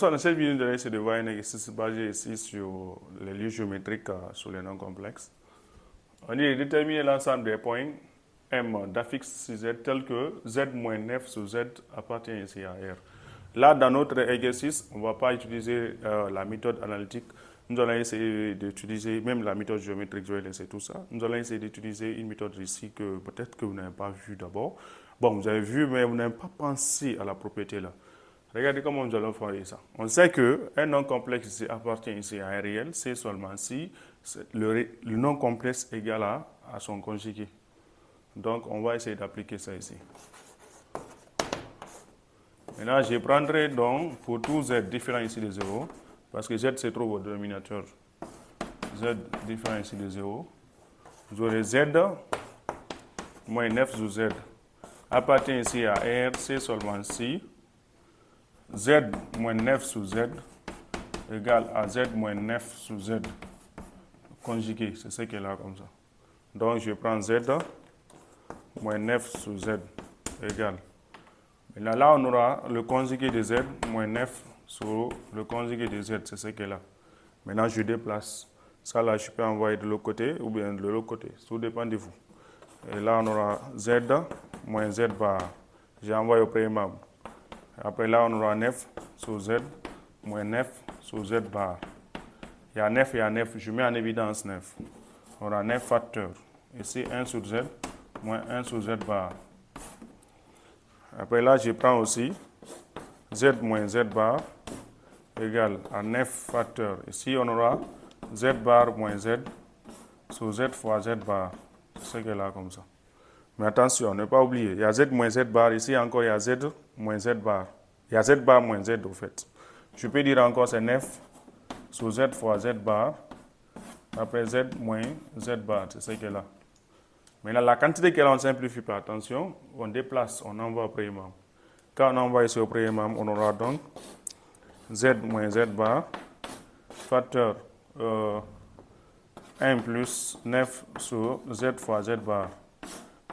Dans cette vidéo, nous allons essayer de voir un exercice basé ici sur les lieux géométriques sur les noms complexes. On dit déterminer l'ensemble des points M d'affixe sur Z tel que Z-9 sur Z appartient ici à R. Là, dans notre exercice, on ne va pas utiliser la méthode analytique. Nous allons essayer d'utiliser même la méthode géométrique, je vais laisser tout ça. Nous allons essayer d'utiliser une méthode ici que peut-être que vous n'avez pas vue d'abord. Bon, vous avez vu, mais vous n'avez pas pensé à la propriété là. Regardez comment nous allons faire ça. On sait qu'un nom complexe ici appartient ici à un réel, c'est seulement si le nom complexe est égal à son conjugué. Donc, on va essayer d'appliquer ça ici. Maintenant, je prendrai donc pour tout Z différent ici de 0, parce que Z se trouve au dénominateur. Z différent ici de 0. Vous aurez Z moins 9 sur Z appartient ici à R, c'est seulement si Z moins 9 sur Z égale à Z moins 9 sur Z conjugué, c'est ce qu'elle a comme ça. Donc je prends Z moins 9 sur Z égale. Maintenant là on aura le conjugué de Z moins 9 sur le conjugué de Z, c'est ce qu'elle a. Maintenant je déplace. Ça là je peux envoyer de l'autre côté ou bien de l'autre côté, tout dépend de vous. Et là on aura Z moins Z bar. J'ai envoyé au premier membre. Après là, on aura 9 sur Z, moins 9 sur Z bar. Il y a 9, je mets en évidence 9. On aura 9 facteurs. Ici, 1 sur Z, moins 1 sur Z bar. Après là, je prends aussi Z moins Z bar égale à 9 facteurs. Ici, on aura Z bar moins Z sur Z fois Z bar. C'est ce qu'elle a comme ça. Mais attention, ne pas oublier, il y a Z moins Z bar, ici encore il y a Z moins Z bar. Il y a Z bar moins Z au fait. Je peux dire encore c'est 9 sur Z fois Z bar, après Z moins Z bar, c'est ce qu'elle a. Maintenant, la quantité qu'elle a, on ne simplifie pas, attention, on déplace, on envoie au premier membre. Quand on envoie ici au premier membre, on aura donc Z moins Z bar, facteur 1 plus 9 sur Z fois Z bar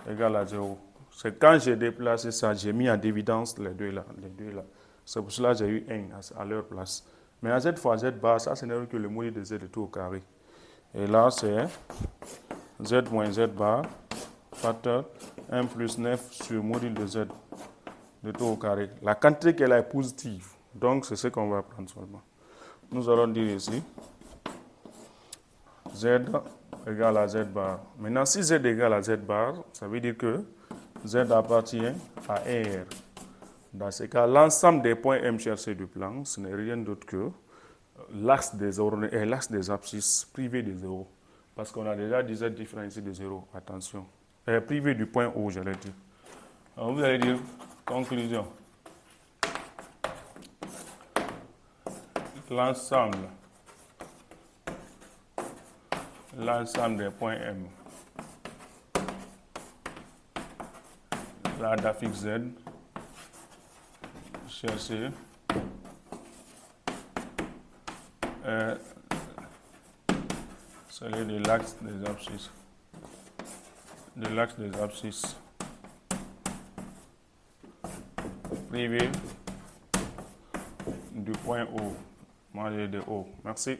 égale à 0. C'est quand j'ai déplacé ça, j'ai mis en évidence les deux là. C'est pour cela que j'ai eu 1 à leur place. Mais à Z fois Z bar, ça ce n'est que le module de Z de tout au carré. Et là c'est Z moins Z bar, facteur 1 plus 9 sur module de Z de tout au carré. La quantité qu'elle a est positive. Donc c'est ce qu'on va prendre seulement. Nous allons dire ici Z égale à Z bar. Maintenant, si Z égale à Z bar, ça veut dire que Z appartient à R. Dans ce cas, l'ensemble des points M cherchés du plan, ce n'est rien d'autre que l'axe des ordonnées et l'axe des abscisses privés de 0. Parce qu'on a déjà dit Z différent ici de 0. Attention. Privé du point O, j'allais dire. Alors, vous allez dire, conclusion. L'ensemble des points M, là d'affixe Z, chercher celui de l'axe des abscisses, privé du point O, moi j'ai de O. Merci.